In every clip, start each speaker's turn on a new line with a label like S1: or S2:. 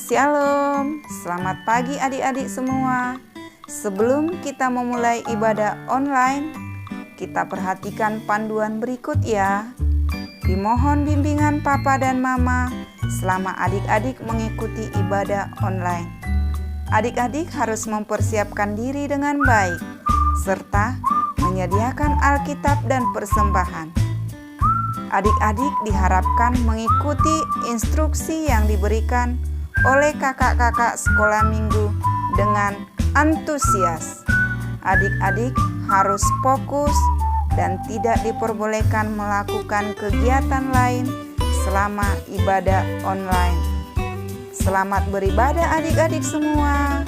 S1: Shalom, selamat pagi adik-adik semua. Sebelum kita memulai ibadah online, kita perhatikan panduan berikut ya. Dimohon bimbingan Papa dan Mama selama adik-adik mengikuti ibadah online. Adik-adik harus mempersiapkan diri dengan baik, serta menyediakan Alkitab dan persembahan. Adik-adik diharapkan mengikuti instruksi yang diberikan oleh kakak-kakak sekolah minggu dengan antusias. Adik-adik harus fokus dan tidak diperbolehkan melakukan kegiatan lain selama ibadah online. Selamat beribadah adik-adik semua.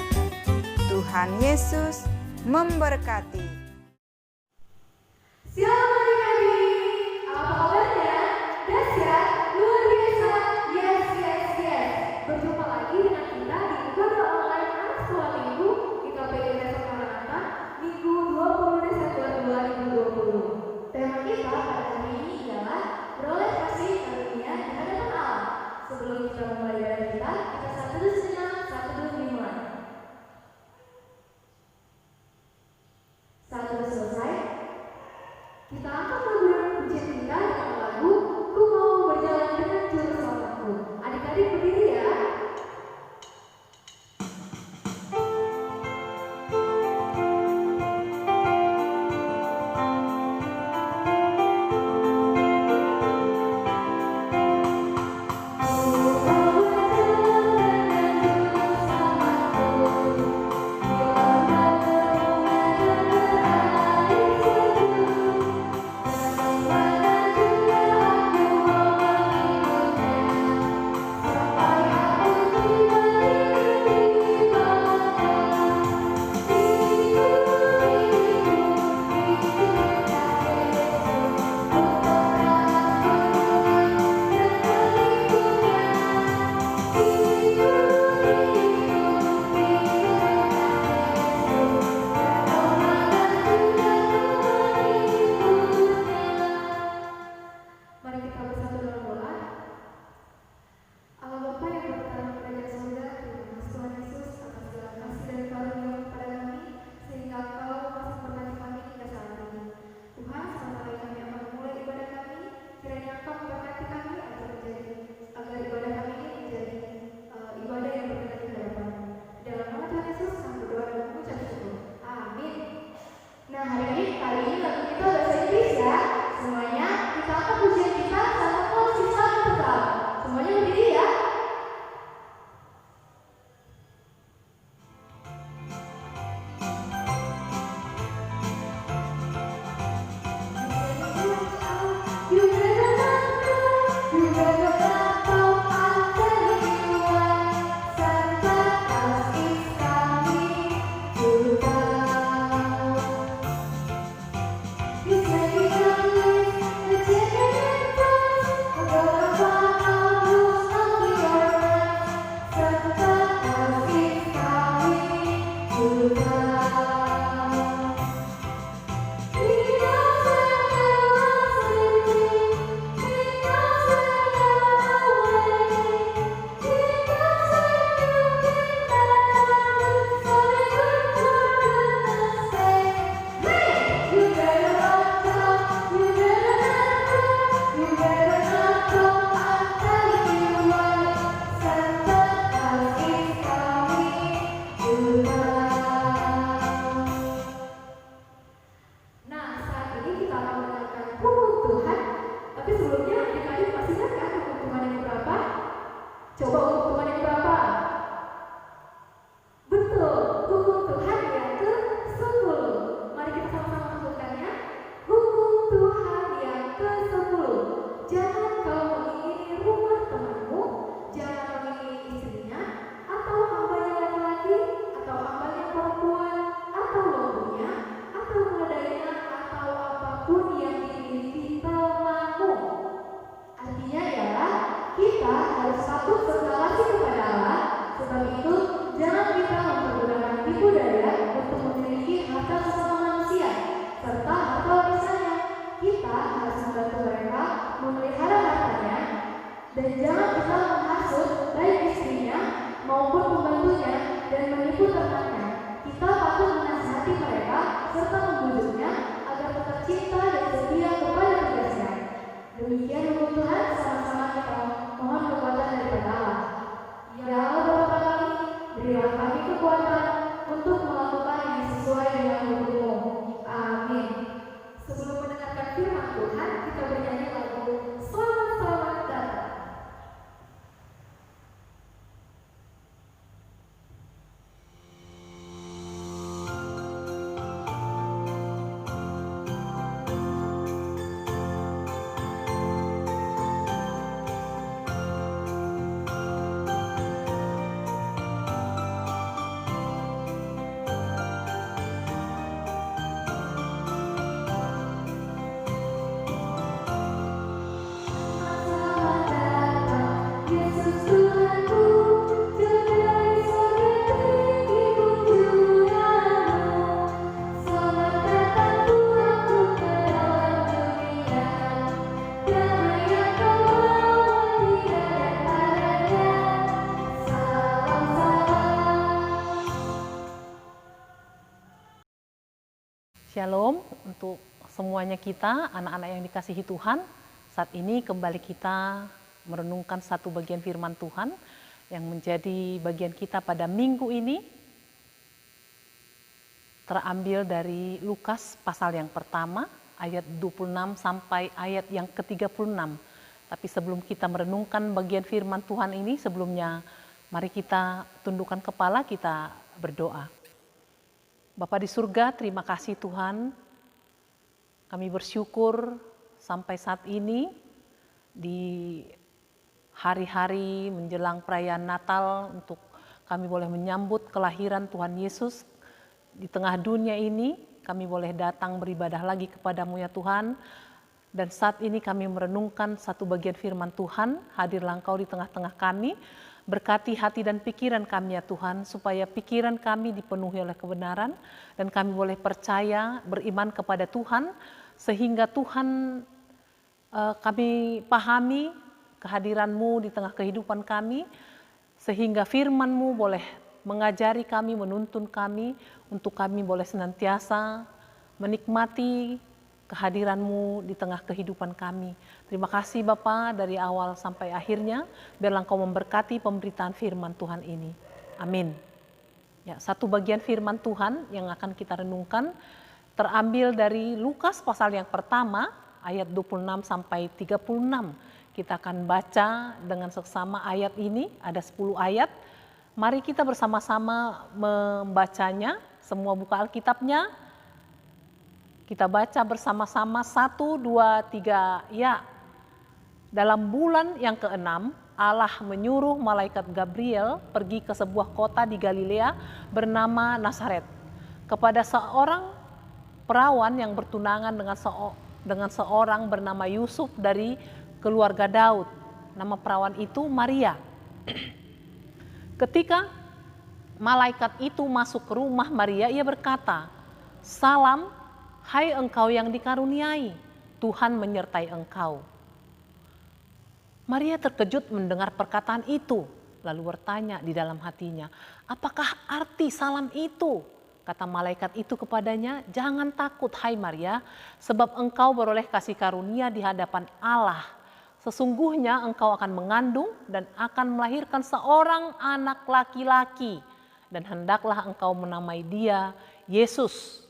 S1: Tuhan Yesus memberkati.
S2: Shalom adik-adik, apa kabarnya? Dahsyat, luar biasa, yes. Berjumpa lagi dengan kita di ibadah online anak sekolah minggu di KPD Desa Maranatha, Minggu 20 Desember 2020. Tema kita pada hari ini adalah beroleh kasih karunia di hadapan Allah. Sebelum kita memulai ibadah kita satu dulu sejenak, satu dulu dimulai. Saat sudah selesai, kita akan menggunakan pujian kita dengan lagu Ku Mau Berjalan Dengan Juru Selamatku. Adik-adik berdiri ya. Mari kita bersatu dalam doa. Allah Bapa yang berkata kepada surga, terima kasih Tuhan Yesus atas segala kasih dan karunia kepada kami, sehingga Engkau masih memberkati kami hingga saat ini. Tuhan, sebentar lagi kami akan memulai ibadah kami, kiranya Engkau memberkati kami agar ibadah kami ini menjadi ibadah yang berkenan di hadapan-Mu. Dalam nama Tuhan Yesus kami berdoa dan mengucap syukur. Amin. Nah, kali ini lagu kita bahasa Inggris ya. Semuanya kita angkat pujian kita sama posisi tetap. Semuanya berdiri ya. dan jangan kita menghasut baik istrinya maupun pembantunya dan menipu ternaknya. Kita patut menasihati mereka serta membujuknya agar tetap cinta dan setia kepada tugasnya. Demikian hukum Tuhan, sama-sama kita mohon kekuatan daripada Allah. Ya Allah Bapa kami, berilah kami kekuatan untuk melakukan yang sesuai dengan hukum-Mu. Amin. Sebelum mendengarkan firman Tuhan, kita bernyanyi lagu Selamat Selamat Datang.
S3: Shalom untuk semuanya kita, anak-anak yang dikasihi Tuhan. Saat ini kembali kita merenungkan satu bagian firman Tuhan yang menjadi bagian kita pada minggu ini. Terambil dari Lukas pasal yang pertama, ayat 26 sampai ayat yang ke-36. Tapi sebelum kita merenungkan bagian firman Tuhan ini, sebelumnya mari kita tundukkan kepala, kita berdoa. Bapa di surga, terima kasih Tuhan. Kami bersyukur sampai saat ini di hari-hari menjelang perayaan Natal untuk kami boleh menyambut kelahiran Tuhan Yesus di tengah dunia ini. Kami boleh datang beribadah lagi kepadamu ya Tuhan. Dan saat ini kami merenungkan satu bagian firman Tuhan, hadirlah Engkau di tengah-tengah kami. Berkati hati dan pikiran kami ya Tuhan, supaya pikiran kami dipenuhi oleh kebenaran dan kami boleh percaya, beriman kepada Tuhan, sehingga Tuhan kami pahami kehadiran-Mu di tengah kehidupan kami, sehingga firman-Mu boleh mengajari kami, menuntun kami, untuk kami boleh senantiasa menikmati kehadiran-Mu di tengah kehidupan kami. Terima kasih Bapa dari awal sampai akhirnya, biarlah Engkau memberkati pemberitaan firman Tuhan ini. Amin. Ya, satu bagian firman Tuhan yang akan kita renungkan terambil dari Lukas pasal yang pertama, ayat 26 sampai 36. Kita akan baca dengan seksama ayat ini, ada 10 ayat. Mari kita bersama-sama membacanya, semua buka Alkitabnya. Kita baca bersama-sama 1, 2, 3, ya. Dalam bulan yang ke-6, Allah menyuruh malaikat Gabriel pergi ke sebuah kota di Galilea bernama Nazaret, kepada seorang perawan yang bertunangan dengan seorang bernama Yusuf dari keluarga Daud. Nama perawan itu Maria. Ketika malaikat itu masuk ke rumah Maria, ia berkata, "Salam, hai engkau yang dikaruniai, Tuhan menyertai engkau." Maria terkejut mendengar perkataan itu, lalu bertanya di dalam hatinya, "Apakah arti salam itu?" Kata malaikat itu kepadanya, "Jangan takut hai Maria, sebab engkau beroleh kasih karunia di hadapan Allah. Sesungguhnya engkau akan mengandung dan akan melahirkan seorang anak laki-laki, dan hendaklah engkau menamai dia Yesus.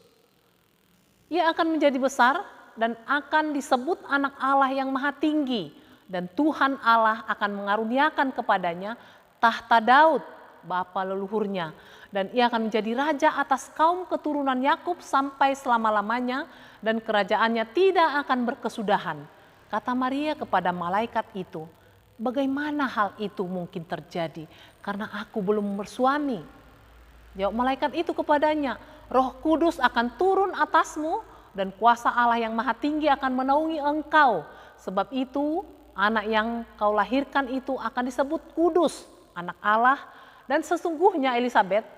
S3: Ia akan menjadi besar dan akan disebut anak Allah yang maha tinggi, dan Tuhan Allah akan mengaruniakan kepadanya tahta Daud, bapa leluhurnya, dan ia akan menjadi raja atas kaum keturunan Yakub sampai selama-lamanya, dan kerajaannya tidak akan berkesudahan." Kata Maria kepada malaikat itu, "Bagaimana hal itu mungkin terjadi? Karena aku belum bersuami." Jawab malaikat itu kepadanya, "Roh Kudus akan turun atasmu dan kuasa Allah yang maha tinggi akan menaungi engkau. Sebab itu anak yang kau lahirkan itu akan disebut kudus, anak Allah. Dan sesungguhnya Elisabet,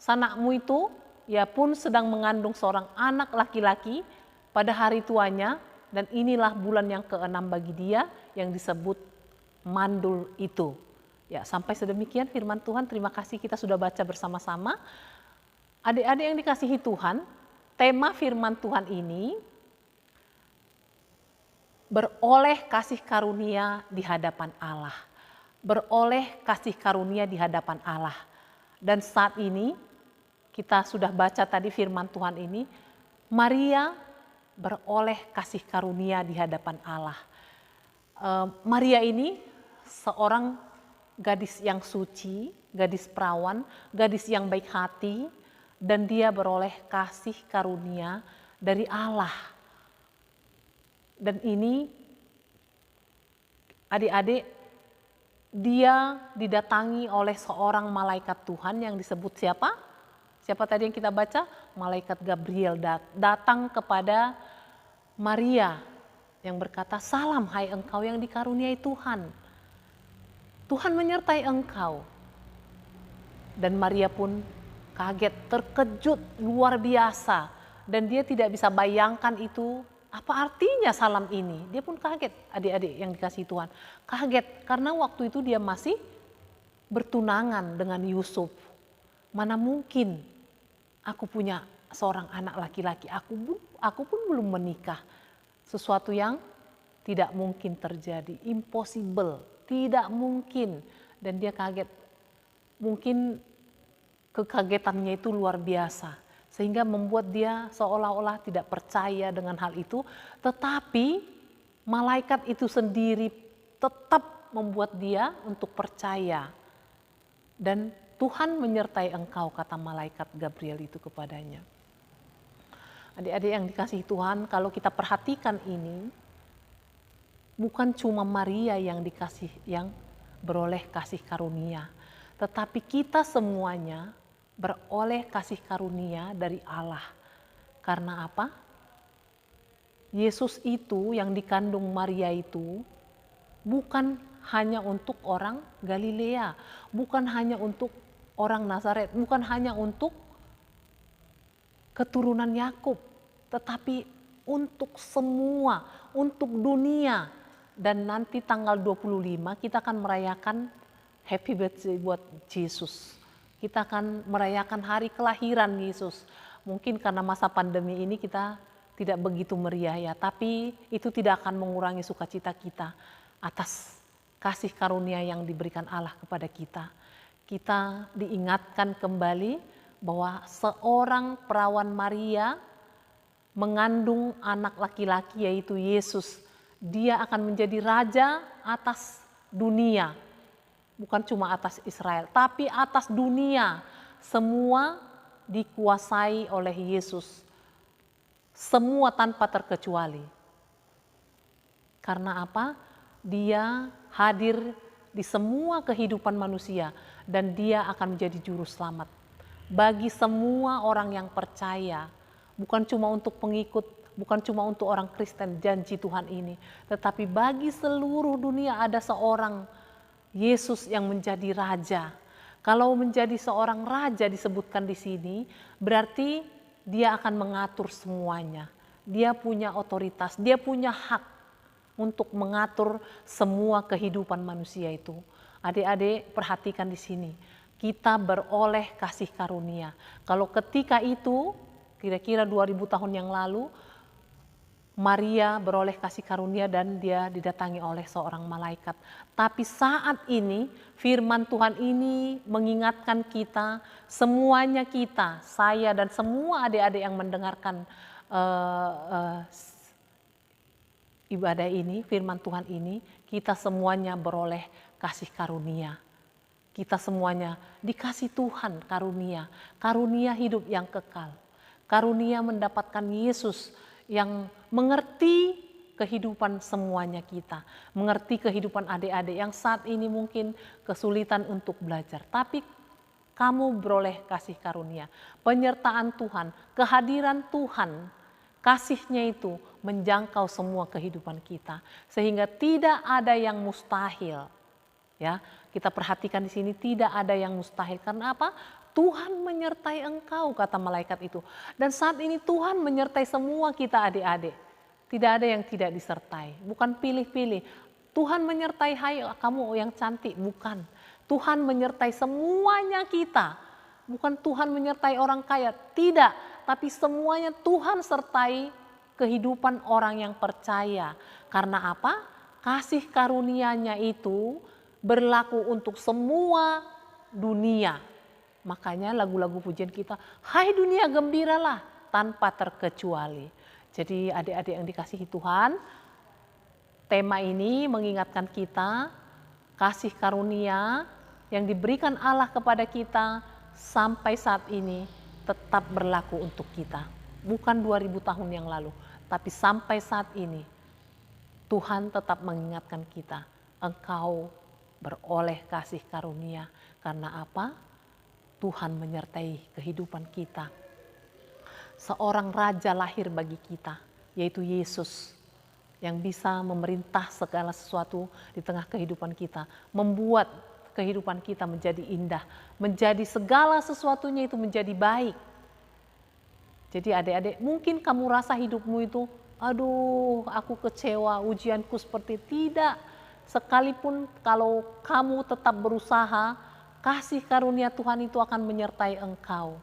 S3: sanakmu itu, ia pun sedang mengandung seorang anak laki-laki pada hari tuanya, dan inilah bulan yang ke-6 bagi dia yang disebut mandul itu." Ya, sampai sedemikian firman Tuhan. Terima kasih kita sudah baca bersama-sama. Adik-adik yang dikasihi Tuhan, tema firman Tuhan ini beroleh kasih karunia di hadapan Allah. Beroleh kasih karunia di hadapan Allah. Dan saat ini kita sudah baca tadi firman Tuhan ini, Maria beroleh kasih karunia di hadapan Allah. Maria ini seorang gadis yang suci, gadis perawan, gadis yang baik hati, dan dia beroleh kasih karunia dari Allah. Dan ini adik-adik, dia didatangi oleh seorang malaikat Tuhan yang disebut siapa? Siapa tadi yang kita baca? Malaikat Gabriel datang kepada Maria yang berkata, "Salam hai engkau yang dikaruniai Tuhan. Tuhan menyertai engkau." Dan Maria pun kaget, terkejut luar biasa. Dan dia tidak bisa bayangkan itu apa artinya salam ini. Dia pun kaget, adik-adik yang dikasihi Tuhan. Kaget karena waktu itu dia masih bertunangan dengan Yusuf. Mana mungkin aku punya seorang anak laki-laki, aku pun belum menikah. Sesuatu yang tidak mungkin terjadi, impossible, tidak mungkin. Dan dia kaget, mungkin kekagetannya itu luar biasa. Sehingga membuat dia seolah-olah tidak percaya dengan hal itu. Tetapi malaikat itu sendiri tetap membuat dia untuk percaya. Dan Tuhan menyertai engkau, kata malaikat Gabriel itu kepadanya. Adik-adik yang dikasihi Tuhan, kalau kita perhatikan ini, bukan cuma Maria yang beroleh kasih karunia, tetapi kita semuanya beroleh kasih karunia dari Allah. Karena apa? Yesus itu yang dikandung Maria itu bukan hanya untuk orang Galilea, bukan hanya untuk orang Nazaret, bukan hanya untuk keturunan Yakub, tetapi untuk semua, untuk dunia. Dan nanti tanggal 25 kita akan merayakan Happy Birthday buat Yesus. Kita akan merayakan hari kelahiran Yesus. Mungkin karena masa pandemi ini kita tidak begitu meriah ya, tapi itu tidak akan mengurangi sukacita kita atas kasih karunia yang diberikan Allah kepada kita. Kita diingatkan kembali bahwa seorang perawan Maria mengandung anak laki-laki yaitu Yesus. Dia akan menjadi raja atas dunia. Bukan cuma atas Israel, tapi atas dunia. Semua dikuasai oleh Yesus. Semua tanpa terkecuali. Karena apa? Dia hadir di semua kehidupan manusia dan dia akan menjadi juru selamat. Bagi semua orang yang percaya, bukan cuma untuk pengikut, bukan cuma untuk orang Kristen janji Tuhan ini. Tetapi bagi seluruh dunia ada seorang Yesus yang menjadi raja. Kalau menjadi seorang raja disebutkan di sini, berarti dia akan mengatur semuanya. Dia punya otoritas, dia punya hak untuk mengatur semua kehidupan manusia itu. Adik-adik perhatikan di sini, kita beroleh kasih karunia. Kalau ketika itu, kira-kira 2000 tahun yang lalu, Maria beroleh kasih karunia dan dia didatangi oleh seorang malaikat. Tapi saat ini firman Tuhan ini mengingatkan kita, semuanya kita, saya dan semua adik-adik yang mendengarkan ibadah ini, firman Tuhan ini, kita semuanya beroleh kasih karunia. Kita semuanya dikasih Tuhan karunia, karunia hidup yang kekal, karunia mendapatkan Yesus yang mengerti kehidupan semuanya kita, mengerti kehidupan adik-adik yang saat ini mungkin kesulitan untuk belajar. Tapi kamu beroleh kasih karunia, penyertaan Tuhan, kehadiran Tuhan, kasih-Nya itu menjangkau semua kehidupan kita. Sehingga tidak ada yang mustahil. Ya, kita perhatikan di sini tidak ada yang mustahil. Karena apa? Tuhan menyertai engkau, kata malaikat itu. Dan saat ini Tuhan menyertai semua kita adik-adik. Tidak ada yang tidak disertai, bukan pilih-pilih. Tuhan menyertai, hai kamu yang cantik, bukan. Tuhan menyertai semuanya kita. Bukan Tuhan menyertai orang kaya, tidak. Tapi semuanya Tuhan sertai kehidupan orang yang percaya. Karena apa? Kasih karunia-Nya itu berlaku untuk semua dunia. Makanya lagu-lagu pujian kita, hai dunia gembiralah tanpa terkecuali. Jadi adik-adik yang dikasihi Tuhan, tema ini mengingatkan kita kasih karunia yang diberikan Allah kepada kita sampai saat ini tetap berlaku untuk kita. Bukan 2000 tahun yang lalu, tapi sampai saat ini Tuhan tetap mengingatkan kita, engkau beroleh kasih karunia. Karena apa? Tuhan menyertai kehidupan kita. Seorang raja lahir bagi kita, yaitu Yesus, yang bisa memerintah segala sesuatu di tengah kehidupan kita, membuat kehidupan kita menjadi indah, menjadi segala sesuatunya itu menjadi baik. Jadi adik-adik, mungkin kamu rasa hidupmu itu, aduh aku kecewa, ujianku seperti tidak. Sekalipun kalau kamu tetap berusaha, kasih karunia Tuhan itu akan menyertai engkau.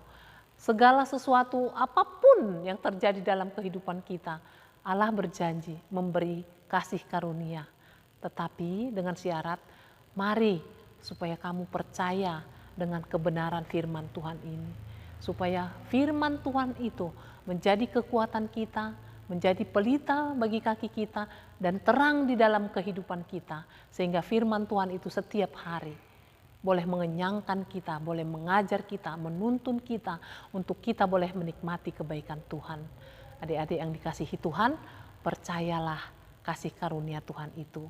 S3: Segala sesuatu apapun yang terjadi dalam kehidupan kita, Allah berjanji memberi kasih karunia. Tetapi dengan syarat, mari supaya kamu percaya dengan kebenaran firman Tuhan ini. Supaya firman Tuhan itu menjadi kekuatan kita, menjadi pelita bagi kaki kita, dan terang di dalam kehidupan kita. Sehingga firman Tuhan itu setiap hari boleh mengenyangkan kita, boleh mengajar kita, menuntun kita, untuk kita boleh menikmati kebaikan Tuhan. Adik-adik yang dikasihi Tuhan, percayalah kasih karunia Tuhan itu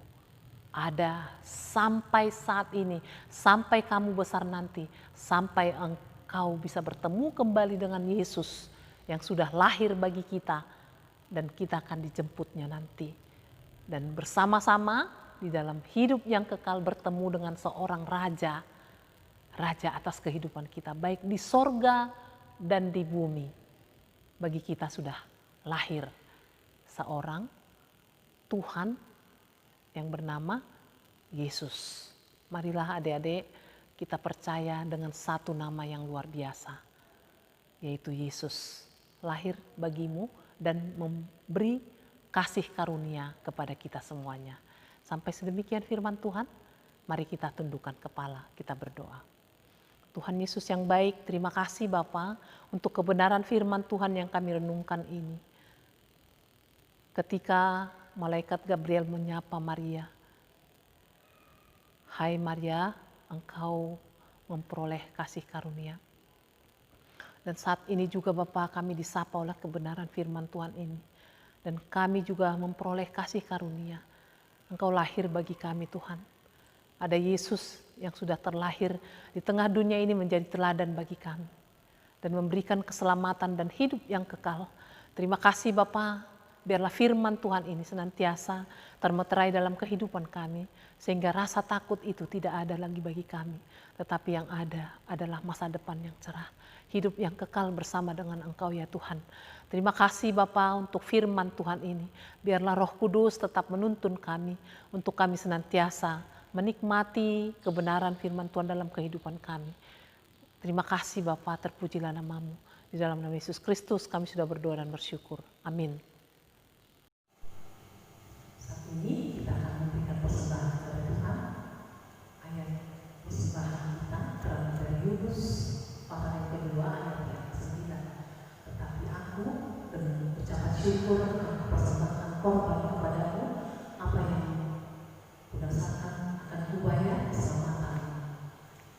S3: ada sampai saat ini, sampai kamu besar nanti, sampai engkau bisa bertemu kembali dengan Yesus yang sudah lahir bagi kita, dan kita akan dijemputnya nanti. Dan bersama-sama di dalam hidup yang kekal bertemu dengan seorang raja, raja atas kehidupan kita, baik di sorga dan di bumi. Bagi kita sudah lahir seorang Tuhan yang bernama Yesus. Marilah adik-adik kita percaya dengan satu nama yang luar biasa, yaitu Yesus lahir bagimu dan memberi kasih karunia kepada kita semuanya. Sampai sedemikian firman Tuhan, mari kita tundukkan kepala, kita berdoa. Tuhan Yesus yang baik, terima kasih Bapa untuk kebenaran firman Tuhan yang kami renungkan ini. Ketika malaikat Gabriel menyapa Maria, hai Maria, engkau memperoleh kasih karunia. Dan saat ini juga Bapa, kami disapa oleh kebenaran firman Tuhan ini. Dan kami juga memperoleh kasih karunia. Engkau lahir bagi kami Tuhan. Ada Yesus yang sudah terlahir di tengah dunia ini menjadi teladan bagi kami. Dan memberikan keselamatan dan hidup yang kekal. Terima kasih Bapa, biarlah firman Tuhan ini senantiasa termeterai dalam kehidupan kami. Sehingga rasa takut itu tidak ada lagi bagi kami. Tetapi yang ada adalah masa depan yang cerah. Hidup yang kekal bersama dengan Engkau ya Tuhan. Terima kasih Bapa untuk firman Tuhan ini. Biarlah Roh Kudus tetap menuntun kami untuk kami senantiasa menikmati kebenaran firman Tuhan dalam kehidupan kami. Terima kasih Bapa, terpujilah nama-Mu. Di dalam nama Yesus Kristus kami sudah berdoa dan bersyukur. Amin. Saat ini kita akan memberikan persembahan kepada Tuhan. Ayat persembahan kita terambil dari Yunus pasal yang kedua ayat yang ke-9. Tetapi aku dengan ucapan syukur akan persembahkan korban kepadamu, apa yang berdasarkan akan kubayar keselamatan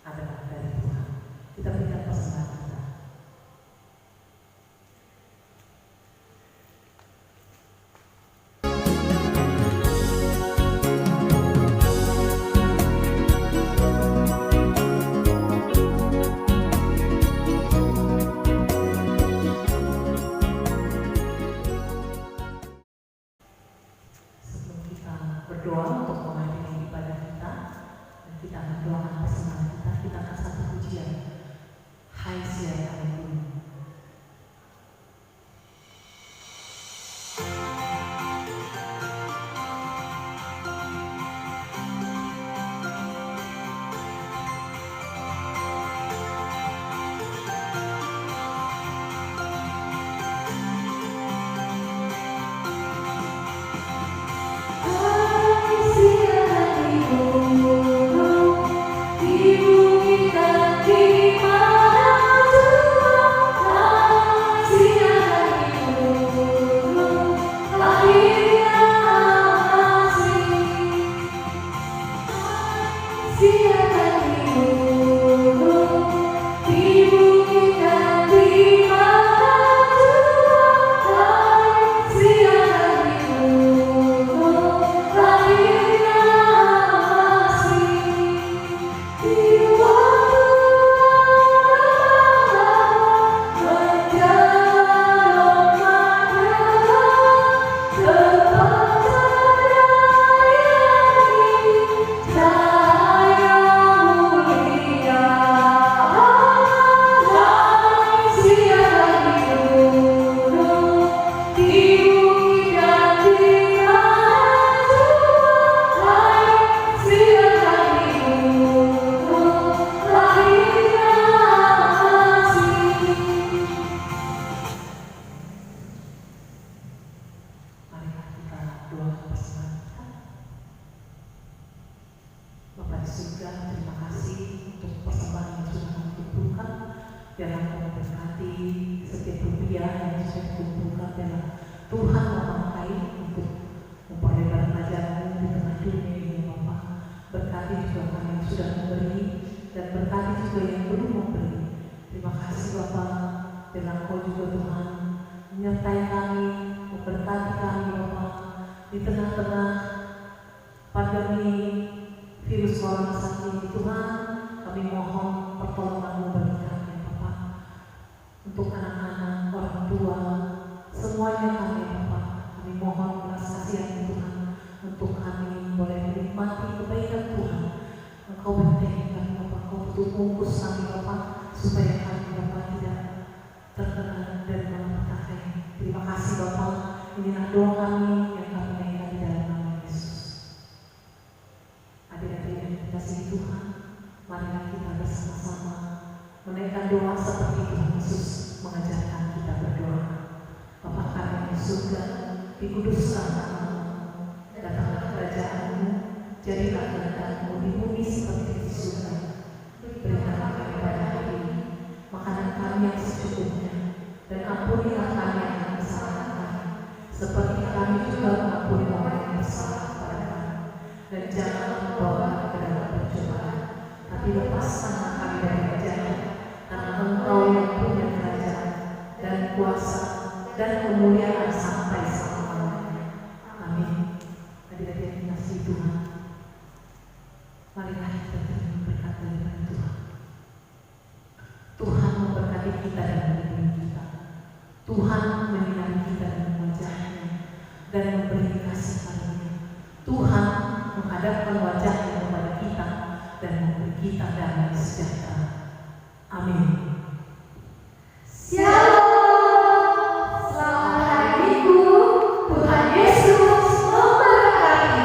S3: adalah dari Tuhan. Kita berikan persembahan kita. Sebelum kita berdoa untuk mengakhiri ibadah kita, dan kita akan doakan persembahan kita, kita akan satu pujian. Hai siapa yang dulu. ucapkan terima kasih untuk persembahan yang sudah kami kumpulkan. Biarlah kau memberkati setiap rupiah yang sudah dikumpulkan. Biarlah Tuhan memakai untuk memperlebar pelajaran di tengah dunia ini, Bapa. Berkati juga kami yang sudah memberi dan berkati juga yang belum memberi. Terima kasih Bapa. Biarlah kau juga Tuhan menyertai kami, memberkati kami Bapa di tengah-tengah pandemi virus corona saat ini. Tuhan, kami mohon pertolongan-Mu bagi kami Bapa. Untuk anak-anak, orang tua, semuanya kami Bapa, kami mohon belas kasihan Tuhan untuk kami boleh menikmati kebaikan Tuhan. Engkau bentengi kami Bapa, Engkau tutup bungkus kami Bapa, supaya kami Bapa tidak terkena dari malapetaka ini. Terima kasih Bapa. Inilah doa kami yang kami naikkan di dalam nama Yesus. Adik-adik yang dikasihi Tuhan, marilah kita bersama-sama menaikkan doa seperti Tuhan Yesus mengajarkan kita berdoa. Bapa kami yang di surga, dikuduskan nama-Mu, datanglah kerajaan-Mu, jadilah kehendak-Mu di bumi seperti di surga. Berikanlah kami pada hari ini makanan kami yang secukupnya, dan ampunilah kami yang kesalahan kami, seperti kami juga mengampuni orang yang bersalah kepada kami. Dan janganlah membawa kami ke dalam pencobaan, tapi lepaskanlah kami dari yang jahat, karena Engkau yang punya kerajaan dan kuasa dan kemuliaan sampai selama-lamanya. Amin. Adik-adik yang dikasihi Tuhan, marilah kita terima berkat dari Tuhan. Tuhan memberkati kita dan melindungi kita. Tuhan menyinari kita dengan wajah-Nya dan memberi kasih karunia. Tuhan menghadapkan wajah-Nya kepada kita dan memberi kita damai sejahtera. Amin.
S2: Shalom. Selamat hari Minggu. Tuhan Yesus memberkati.